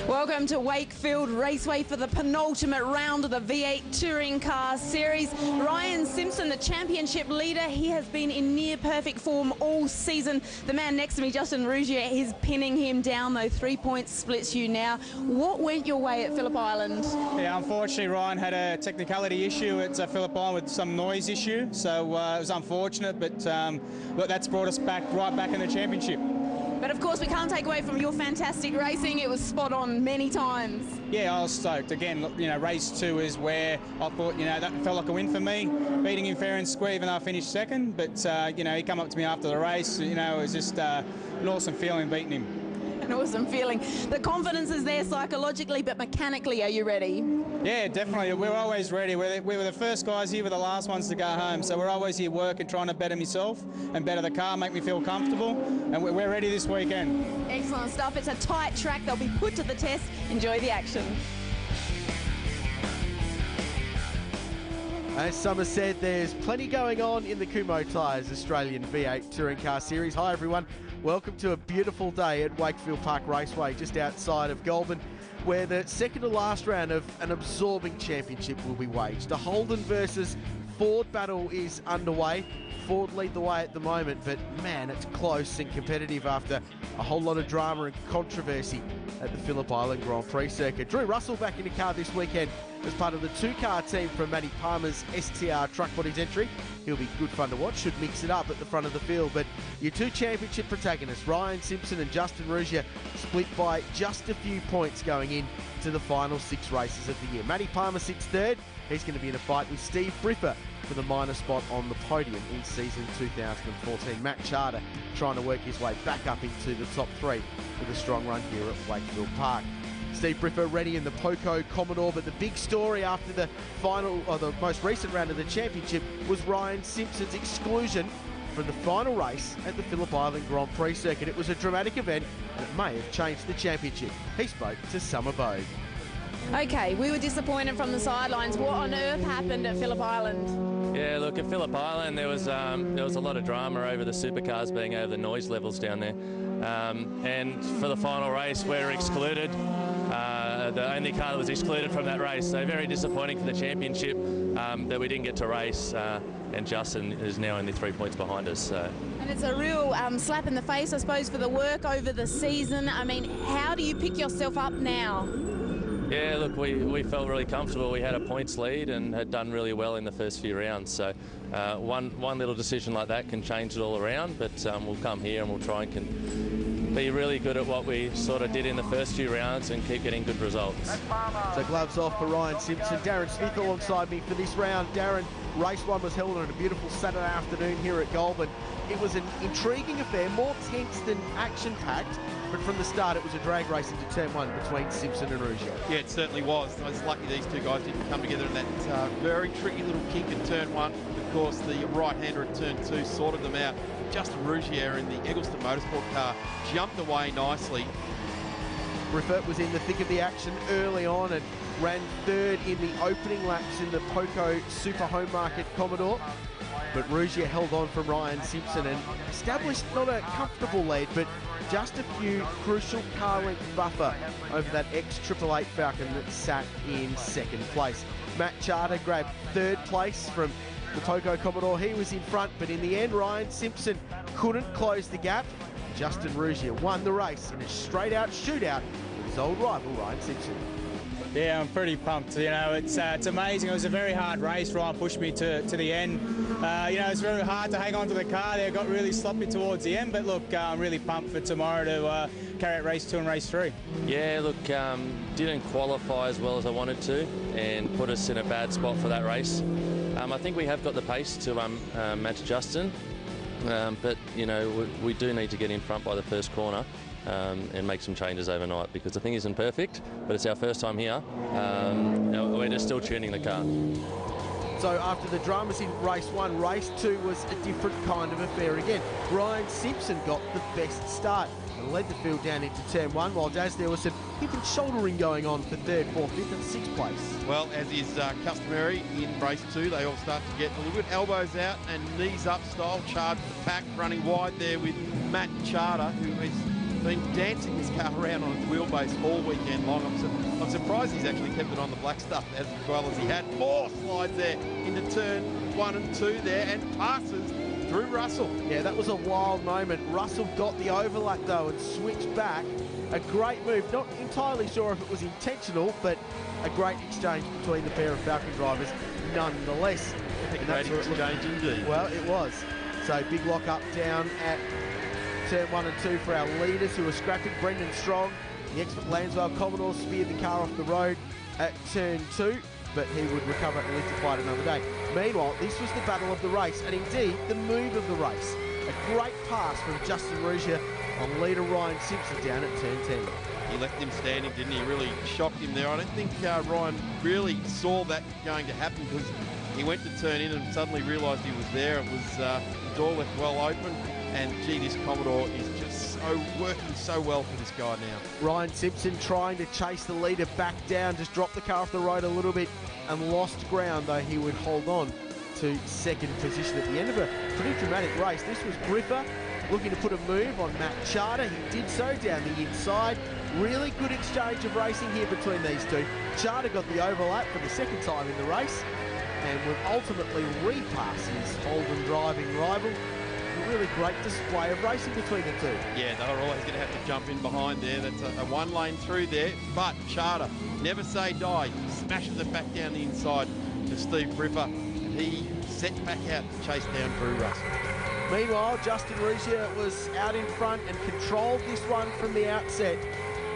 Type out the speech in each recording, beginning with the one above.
Welcome to Wakefield Raceway for the penultimate round of the V8 Touring Car Series. Ryan Simpson, the championship leader, he has been in near perfect form all season. The man next to me, Justin Rougier, is pinning him down though. 3 points splits you now. What went your way at Phillip Island? Yeah, unfortunately Ryan had a technicality issue at Phillip Island with some noise issue, so it was unfortunate, but look, that's brought us right back in the championship. But of course we can't take away from your fantastic racing. It was spot on many times. Yeah, I was stoked. Again, look, race 2 is where I thought, that felt like a win for me, beating him fair and square even though I finished second. But, he come up to me after the race, it was just an awesome feeling beating him. An awesome feeling. The confidence is there psychologically, but mechanically, are you ready? Yeah, definitely. We're always ready. We were the first guys here, we're the last ones to go home. So we're always here working, trying to better myself and better the car, make me feel comfortable. And we're ready this weekend. Excellent stuff. It's a tight track. They'll be put to the test. Enjoy the action. As Summer said, there's plenty going on in the Kumho Tyres Australian V8 Touring Car Series. Hi everyone, welcome to a beautiful day at Wakefield Park Raceway just outside of Goulburn, where the second to last round of an absorbing championship will be waged. The Holden versus Ford battle is underway. Ford lead the way at the moment, but man, it's close and competitive after a whole lot of drama and controversy at the Phillip Island Grand Prix circuit. Drew Russell back in the car this weekend as part of the two-car team from Matty Palmer's STR Truck Bodies entry. He'll be good fun to watch, should mix it up at the front of the field. But your two championship protagonists, Ryan Simpson and Justin Rougier, split by just a few points going in to the final 6 races of the year. Matty Palmer sits third. He's going to be in a fight with Steve Briffa for the minor spot on the podium in season 2014. Matt Charter trying to work his way back up into the top 3 with a strong run here at Wakefield Park. Steve Briffa ready in the Poco Commodore, but the big story after the final, or the most recent round of the championship, was Ryan Simpson's exclusion from the final race at the Phillip Island Grand Prix circuit. It was a dramatic event and it may have changed the championship. He spoke to Summer Bogue. Okay, we were disappointed from the sidelines. What on earth happened at Phillip Island? Yeah, look, at Phillip Island there was a lot of drama over the supercars being over the noise levels down there. And for the final race, we're excluded. The only car that was excluded from that race. So very disappointing for the championship that we didn't get to race. And Justin is now only 3 points behind us. So. And it's a real slap in the face, I suppose, for the work over the season. I mean, how do you pick yourself up now? Yeah, look, we felt really comfortable. We had a points lead and had done really well in the first few rounds. So one little decision like that can change it all around. But we'll come here and we'll try and be really good at what we sort of did in the first few rounds and keep getting good results. So gloves off for Ryan Simpson. Darren Smith alongside me for this round. Darren, race 1 was held on a beautiful Saturday afternoon here at Goulburn. It was an intriguing affair, more tense than action-packed, but from the start it was a drag race into turn 1 between Simpson and Rougier. Yeah, it certainly was. I was lucky these two guys didn't come together in that very tricky little kink in turn 1. Of course, the right-hander at turn 2 sorted them out. Justin Rougier in the Eggleston Motorsport car jumped away nicely. Briffa was in the thick of the action early on and ran third in the opening laps in the Poco Super Home Market Commodore. But Rougier held on from Ryan Simpson and established not a comfortable lead, but just a few crucial car length buffer over that ex-888 Falcon that sat in second place. Matt Charter grabbed third place from the Poco Commodore. He was in front, but in the end, Ryan Simpson couldn't close the gap. Justin Rougier won the race in a straight-out shootout with his old rival, Ryan Simpson. Yeah, I'm pretty pumped. It's amazing. It was a very hard race. Ryan pushed me to the end. It's very hard to hang on to the car there. Got really sloppy towards the end, but look, I'm really pumped for tomorrow to carry out race 2 and race 3. Yeah, look, didn't qualify as well as I wanted to and put us in a bad spot for that race. I think we have got the pace to match Justin, but, we do need to get in front by the first corner. And make some changes overnight because the thing isn't perfect, but it's our first time here. We're just still tuning the car. So after the dramas in race 1, race 2 was a different kind of affair again. Ryan Simpson got the best start and led the field down into turn 1, while Daz there was some hip and shouldering going on for 3rd, 4th, 5th and 6th place. Well, as is customary in race 2, they all start to get a little bit elbows out and knees up style, charge the pack, running wide there with Matt Charter, who is been dancing this car around on its wheelbase all weekend long. I'm surprised he's actually kept it on the black stuff as well as he had. More slides there into turn 1 and 2 there and passes through Russell. Yeah, that was a wild moment. Russell got the overlap though and switched back. A great move. Not entirely sure if it was intentional, but a great exchange between the pair of Falcon drivers nonetheless. A great exchange indeed. Well, it was. So big lock up down at turn 1 and 2 for our leaders who are scrapping. Brendan Strong, the expert Lansdale Commodore, speared the car off the road at turn 2, but he would recover and live to fight another day. Meanwhile, this was the battle of the race, and indeed the move of the race. A great pass from Justin Rougier on leader Ryan Simpson down at turn 10. He left him standing, didn't he? Really shocked him there. I don't think Ryan really saw that going to happen, because he went to turn in and suddenly realised he was there. It was the door left well open, and gee, this Commodore is just working so well for this guy now. Ryan Simpson trying to chase the leader back down, just dropped the car off the road a little bit and lost ground, though he would hold on to second position at the end of a pretty dramatic race. This was Briffa looking to put a move on Matt Charter. He did so down the inside. Really good exchange of racing here between these two. Charter got the overlap for the second time in the race and would ultimately repass his Holden driving rival. A really great display of racing between the two. Yeah, they were always going to have to jump in behind there. That's a one lane through there, but Charter, never say die, smashes it back down the inside to Steve Briffa, and he sets back out to chase down Drew Russell. Meanwhile, Justin Rougier was out in front and controlled this one from the outset.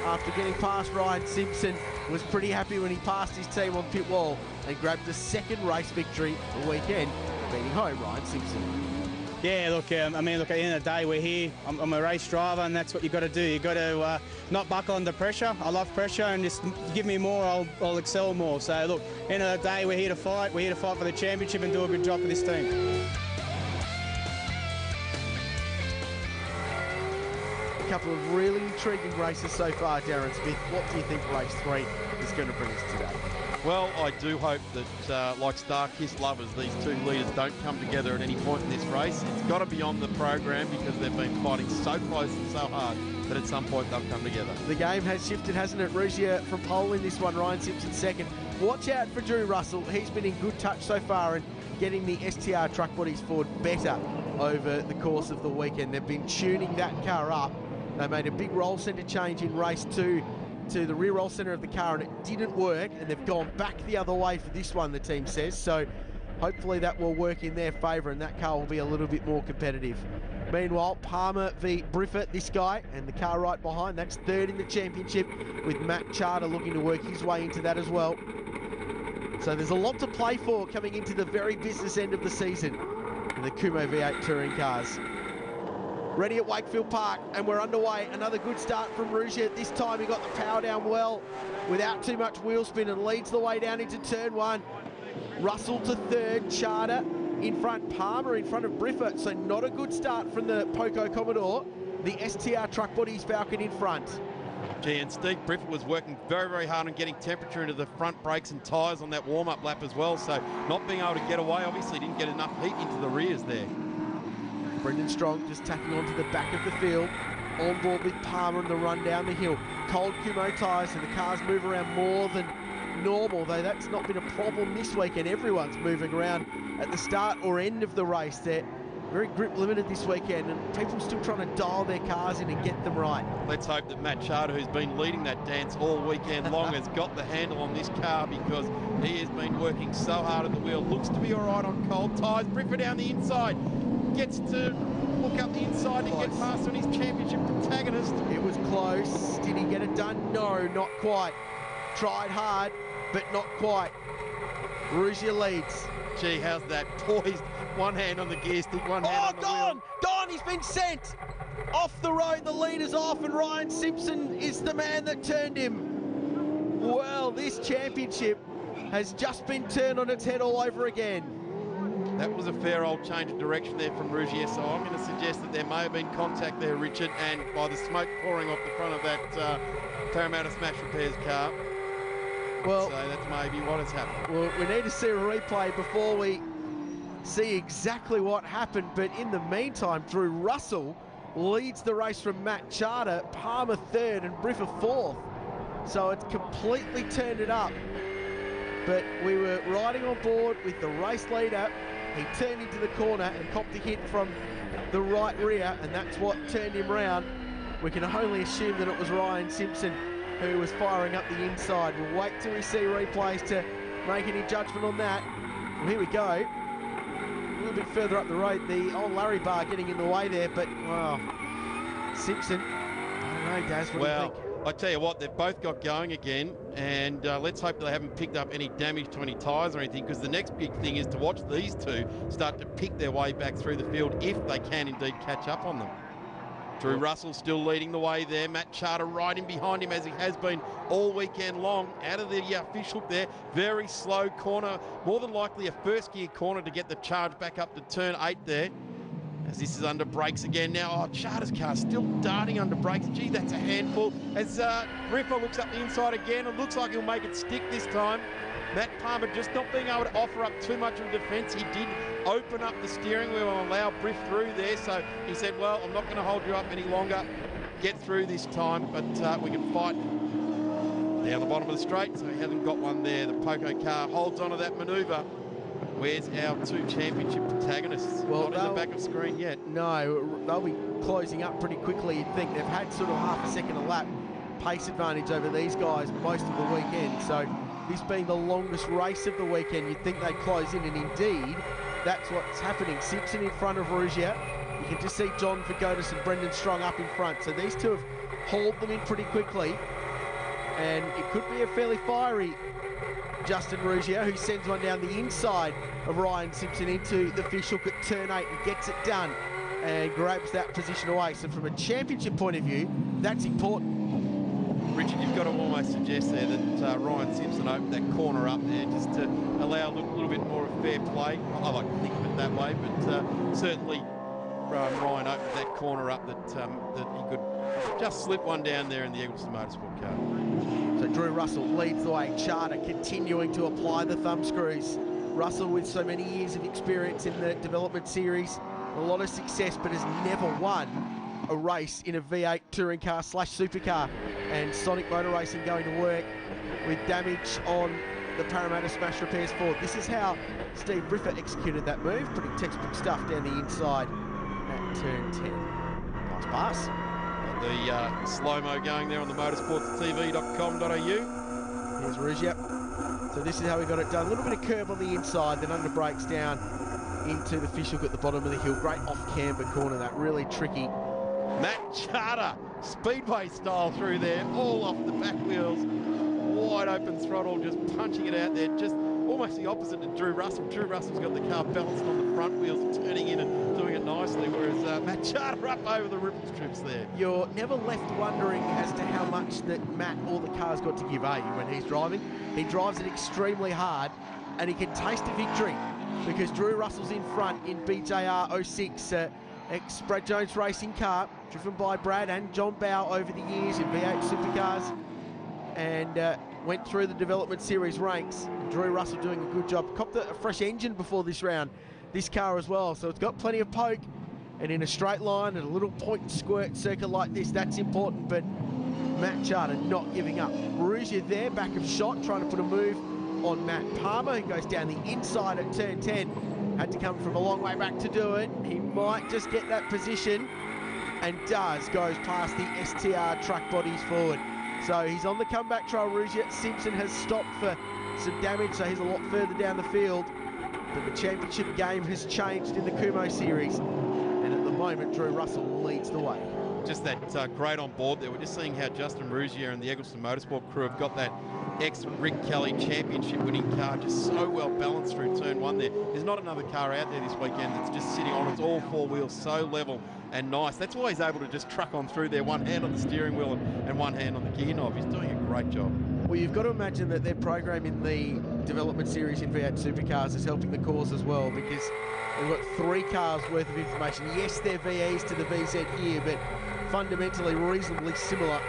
After getting past Ryan Simpson, was pretty happy when he passed his team on pit wall and grabbed a second race victory the weekend, beating home Ryan Simpson. Yeah, look, I mean, look, at the end of the day, we're here. I'm a race driver, and that's what you've got to do. You've got to not buckle under pressure. I love pressure, and just give me more, I'll excel more. So, look, end of the day, we're here to fight. We're here to fight for the championship and do a good job for this team. A couple of really intriguing races so far, Darren Smith. What do you think race 3 is going to bring us today? Well, I do hope that, like Star-Kiss lovers, these two leaders don't come together at any point in this race. It's got to be on the program because they've been fighting so close and so hard that at some point they'll come together. The game has shifted, hasn't it? Rougier from pole in this one, Ryan Simpson second. Watch out for Drew Russell. He's been in good touch so far and getting the STR truck bodies forward better over the course of the weekend. They've been tuning that car up. They made a big roll centre change in race 2 to the rear roll centre of the car, and it didn't work, and they've gone back the other way for this one, the team says. So hopefully that will work in their favour and that car will be a little bit more competitive. Meanwhile, Palmer v Briffa, this guy, and the car right behind, that's third in the championship, with Matt Charter looking to work his way into that as well. So there's a lot to play for coming into the very business end of the season in the Kumho V8 touring cars. Ready at Wakefield Park, and we're underway. Another good start from Rougier. This time he got the power down well without too much wheel spin and leads the way down into turn 1. Russell to third, Charter in front, Palmer in front of Briffa. So not a good start from the Poco Commodore. The STR truck bodies Falcon in front. Gee, and Steve Briffa was working very, very hard on getting temperature into the front brakes and tyres on that warm-up lap as well. So not being able to get away, obviously didn't get enough heat into the rears there. Brendan Strong just tacking onto the back of the field, on board with Palmer on the run down the hill. Cold Kumho tyres, so the cars move around more than normal, though that's not been a problem this weekend. Everyone's moving around at the start or end of the race. They're very grip limited this weekend, and people still trying to dial their cars in and get them right. Let's hope that Matt Charter, who's been leading that dance all weekend long, has got the handle on this car, because he has been working so hard at the wheel. Looks to be all right on cold tyres. Briffa down the inside. Gets to look up the inside to get past on his championship protagonist. It was close. Did he get it done? No, not quite. Tried hard, but not quite. Rougier leads. Gee, how's that? Poised. One hand on the gear stick, one hand on the wheel. Gone! He's been sent! Off the road, the leader's off, and Ryan Simpson is the man that turned him. Well, this championship has just been turned on its head all over again. That was a fair old change of direction there from Rougier, so I'm going to suggest that there may have been contact there, Richard, and by the smoke pouring off the front of that Parramatta Smash Repairs car, well, so that's maybe what has happened. Well, we need to see a replay before we see exactly what happened, but in the meantime, Drew Russell leads the race from Matt Charter, Palmer third and Briffa fourth. So it's completely turned it up. But we were riding on board with the race leader. He turned into the corner and copped a hit from the right rear, and that's what turned him round. We can only assume that it was Ryan Simpson who was firing up the inside. We'll wait till we see replays to make any judgment on that. Well, here we go. A little bit further up the road, the old Larry bar getting in the way there, but, wow, Simpson, I don't know, Daz, what do you think? I tell you what, they've both got going again, and let's hope they haven't picked up any damage to any tyres or anything, because the next big thing is to watch these two start to pick their way back through the field if they can indeed catch up on them. Drew Russell still leading the way there. Matt Charter right in behind him as he has been all weekend long. Out of the fish hook there. Very slow corner. More than likely a first gear corner to get the charge back up to turn 8 there. As this is under brakes again now. Oh, Charter's car still darting under brakes. Gee, that's a handful. As Briffa looks up the inside again. It looks like he'll make it stick this time. Matt Palmer just not being able to offer up too much of defence. He did open up the steering wheel and allow Briff through there. So he said, well, I'm not going to hold you up any longer. Get through this time, but we can fight down the bottom of the straight. So he hasn't got one there. The Poco car holds onto that manoeuvre. Where's our two championship protagonists? Well, not in the back of screen yet. No, they'll be closing up pretty quickly, you'd think. They've had sort of half a second a lap pace advantage over these guys most of the weekend. So this being the longest race of the weekend, you'd think they'd close in, and indeed, that's what's happening. Simpson in front of Rougier. You can just see John Fagotis and Brendan Strong up in front. So these two have hauled them in pretty quickly, and it could be a fairly fiery Justin Rougier, who sends one down the inside of Ryan Simpson into the fish hook at turn 8 and gets it done and grabs that position away. So from a championship point of view, that's important. Richard, you've got to almost suggest there that Ryan Simpson opened that corner up there just to allow a little bit more of fair play. I like to think of it that way, but certainly Ryan opened that corner up that he could just slip one down there in the Eagleton Motorsport car. So Drew Russell leads the way. Charter continuing to apply the thumb screws. Russell with so many years of experience in the development series, a lot of success, but has never won a race in a V8 touring car / supercar. And Sonic Motor Racing going to work with damage on the Parramatta Smash Repairs Ford. This is how Steve Briffa executed that move. Pretty textbook stuff down the inside at turn 10. Nice pass. The slow-mo going there on the motorsportstv.com.au. Here's Rougier. So this is how we got it done. A little bit of curve on the inside, then under brakes down into the fish hook at the bottom of the hill. Great off-camber corner, that really tricky. Matt Charter, speedway style through there, all off the back wheels. Wide open throttle, just punching it out there. Just almost the opposite to Drew Russell. Drew Russell's got the car balanced on the front wheels, turning in and doing it nicely, whereas Matt Charter up over the ripple strips there. You're never left wondering as to how much that Matt or the car's got to give you when he's driving. He drives it extremely hard, and he can taste a victory because Drew Russell's in front in BJR 06, ex-Brad Jones racing car, driven by Brad and John Bow over the years in V8 supercars, and went through the development series ranks. Drew Russell doing a good job. Copped a fresh engine before this round, this car as well, so it's got plenty of poke, and in a straight line and a little point and squirt circuit like this, that's important. But Matt Charter not giving up. Rougier there, back of shot, trying to put a move on Matt Palmer, who goes down the inside at turn 10. Had to come from a long way back to do it. He might just get that position, and does. Goes past the STR truck bodies forward. So he's on the comeback trail. Rougier Simpson has stopped for some damage, so he's a lot further down the field. But the championship game has changed in the Kumho series, and at the moment Drew Russell leads the way. Just that great on board there. We're just seeing how Justin Rougier and the Eagleton Motorsport crew have got that ex-Rick Kelly championship winning car just so well balanced through turn 1 there. There's not another car out there this weekend that's just sitting on its all four wheels so level and nice. That's why he's able to just truck on through there, one hand on the steering wheel and one hand on the gear knob. He's doing a great job. Well, you've got to imagine that their program in the development series in V8 supercars is helping the cause as well, because they've got 3 cars worth of information. Yes, they're VEs to the VZ here, but fundamentally reasonably similar,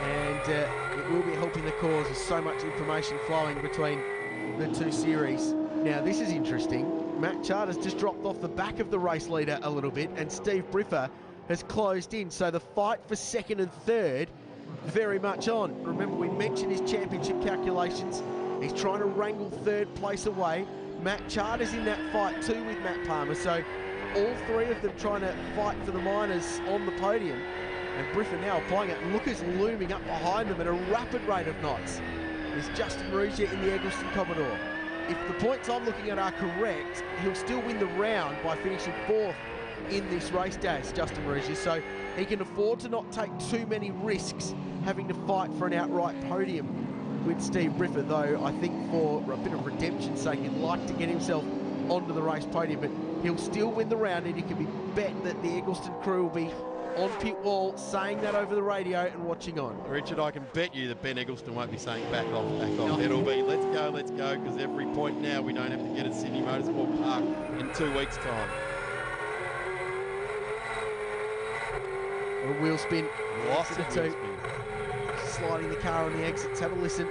and it will be helping the cause with so much information flowing between the 2 series. Now, this is interesting. Matt Charter's just dropped off the back of the race leader a little bit, and Steve Briffa has closed in. So the fight for second and third very much on. Remember, we mentioned his championship calculations. He's trying to wrangle third place away. Matt Charter's in that fight too with Matt Palmer. So all three of them trying to fight for the minors on the podium. And Briffa now applying it. Look who's looming up behind them at a rapid rate of knots. There's Justin Rougier in the Eggleston Commodore. If the points I'm looking at are correct, he'll still win the round by finishing 4th in this race, Daz, Justin Rougier. So he can afford to not take too many risks having to fight for an outright podium with Steve Briffa, though I think for a bit of redemption's sake, he'd like to get himself onto the race podium, but he'll still win the round, and he can be bet that the Eggleston crew will be on pit wall saying that over the radio and watching on. Richard, I can bet you that Ben Eggleston won't be saying back off, back off. It'll be let's go, because every point now we don't have to get at Sydney Motorsport Park in 2 weeks' time. A wheel spin. Lots of wheel spin. Sliding the car on the exits. Have a listen.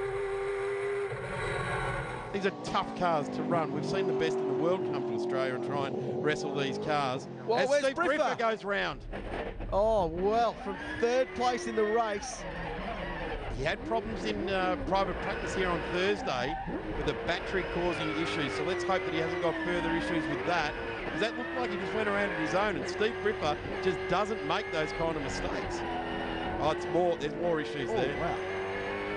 These are tough cars to run. We've seen the best in the world come to Australia and try and wrestle these cars. Well, as where's Steve Briffa? Briffa goes round. Oh, well, from third place in the race. He had problems in private practice here on Thursday with the battery causing issues. So let's hope that he hasn't got further issues with that. Because that looked like he just went around on his own, and Steve Briffa just doesn't make those kind of mistakes. Oh, there's more issues there. Wow.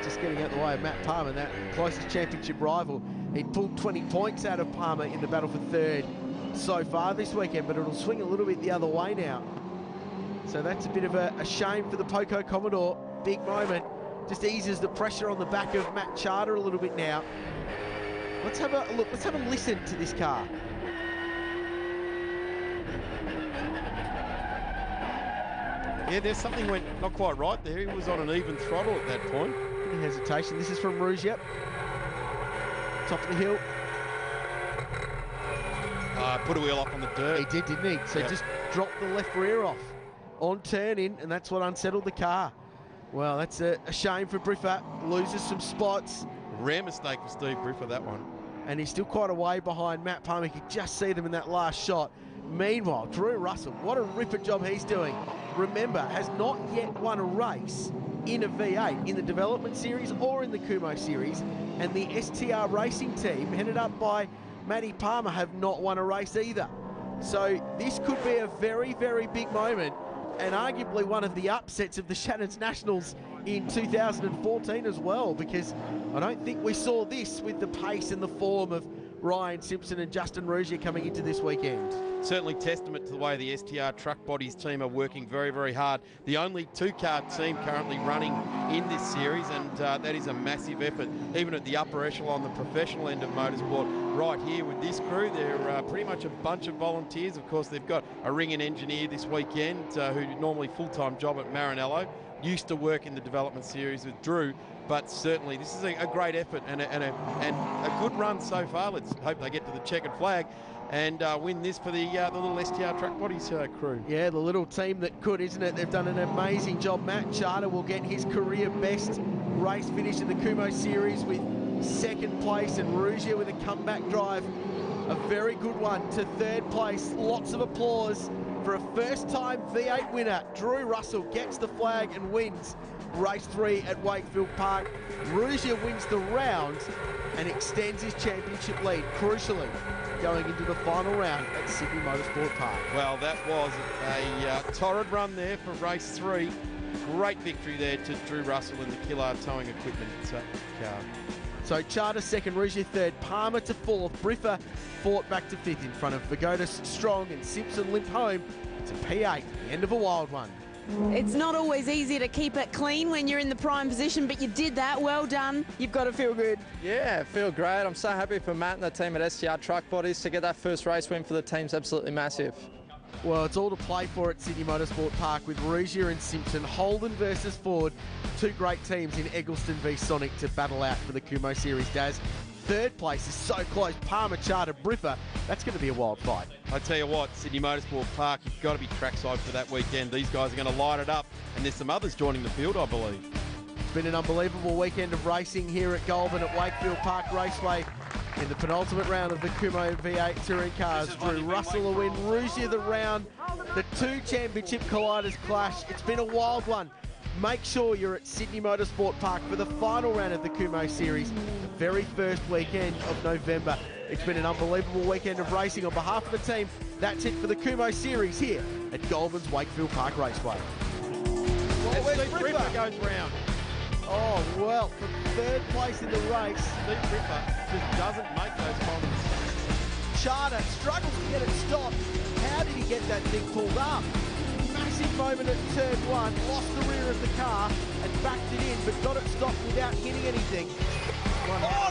Just getting out the way of Matt Palmer, that closest championship rival. He pulled 20 points out of Palmer in the battle for third so far this weekend, but it'll swing a little bit the other way now. So that's a bit of a shame for the Poco Commodore. Big moment. Just eases the pressure on the back of Matt Charter a little bit now. Let's have a look. Let's have a listen to this car. Yeah, there's something went not quite right there. He was on an even throttle at that point. Bit of hesitation. This is from Rougier. Top of the hill. Put a wheel up on the dirt. He did, didn't he? So just dropped the left rear off on turn in, and that's what unsettled the car. Well, that's a shame for Briffa. Loses some spots. Rare mistake for Steve Briffa, that one. And he's still quite a way behind Matt Palmer. You could just see them in that last shot. Meanwhile, Drew Russell, what a ripper job he's doing. Remember, has not yet won a race in a V8, in the development series or in the Kumho series. And the STR racing team, headed up by Matty Palmer, have not won a race either. So this could be a very, very big moment, and arguably one of the upsets of the Shannons Nationals in 2014 as well, because I don't think we saw this with the pace and the form of Ryan Simpson and Justin Rougier coming into this weekend. Certainly testament to the way the STR Truck Bodies team are working very, very hard. The only two-car team currently running in this series, and that is a massive effort. Even at the upper echelon, the professional end of motorsport, right here with this crew, they're pretty much a bunch of volunteers. Of course, they've got a ring and engineer this weekend who normally full-time job at Maranello. Used to work in the development series with Drew, but certainly this is a great effort and a good run so far. Let's hope they get to the checkered flag and win this for the little STR Truck Bodies crew. Yeah, the little team that could, isn't it? They've done an amazing job. Matt Charter will get his career best race finish in the Kumho series with second place, and Rougier with a comeback drive. A very good one to third place. Lots of applause for a first-time V8 winner. Drew Russell gets the flag and wins race 3 at Wakefield Park. Rougier wins the round and extends his championship lead, crucially, going into the final round at Sydney Motorsport Park. Well, that was a torrid run there for race 3. Great victory there to Drew Russell in the Killer Towing Equipment car. So Charter second, Rougier third, Palmer to fourth, Briffa fought back to fifth in front of Vagotis, Strong and Simpson limped home to P8, the end of a wild one. It's not always easy to keep it clean when you're in the prime position, but you did that. Well done. You've got to feel good. Yeah, I feel great. I'm so happy for Matt and the team at STR Truck Bodies to get that first race win for the team's absolutely massive. Well, it's all to play for at Sydney Motorsport Park with Rougier and Simpson, Holden versus Ford. Two great teams in Eggleston v Sonic to battle out for the Kumho Series, Daz. Third place is so close. Palmer, Charter, Briffa. That's going to be a wild fight. I tell you what, Sydney Motorsport Park, you've got to be trackside for that weekend. These guys are going to light it up, and there's some others joining the field, I believe. It's been an unbelievable weekend of racing here at Goulburn at Wakefield Park Raceway. In the penultimate round of the Kumho V8 touring cars, Drew Russell a win, Rougier the round, The two championship colliders clash. It's been a wild one. Make sure you're at Sydney Motorsport Park for the final round of the Kumho Series, the very first weekend of November. It's been an unbelievable weekend of racing. On behalf of the team, that's it for the Kumho Series here at Goulburn's Wakefield Park Raceway. Well, Steve Ripper goes round. Oh, well, from third place in the race. Steve Ripper just doesn't make those comments. Charter struggles to get it stopped. How did he get that thing pulled up? Massive moment at turn one, lost the rear of the car and backed it in, but got it stopped without hitting anything. Oh,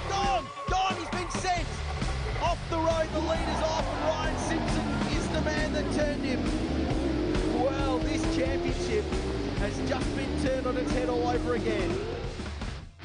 gone! He's been sent! Off the road, the leader's off, and Ryan Simpson is the man that turned him. Well, this championship has just been turned on its head all over again.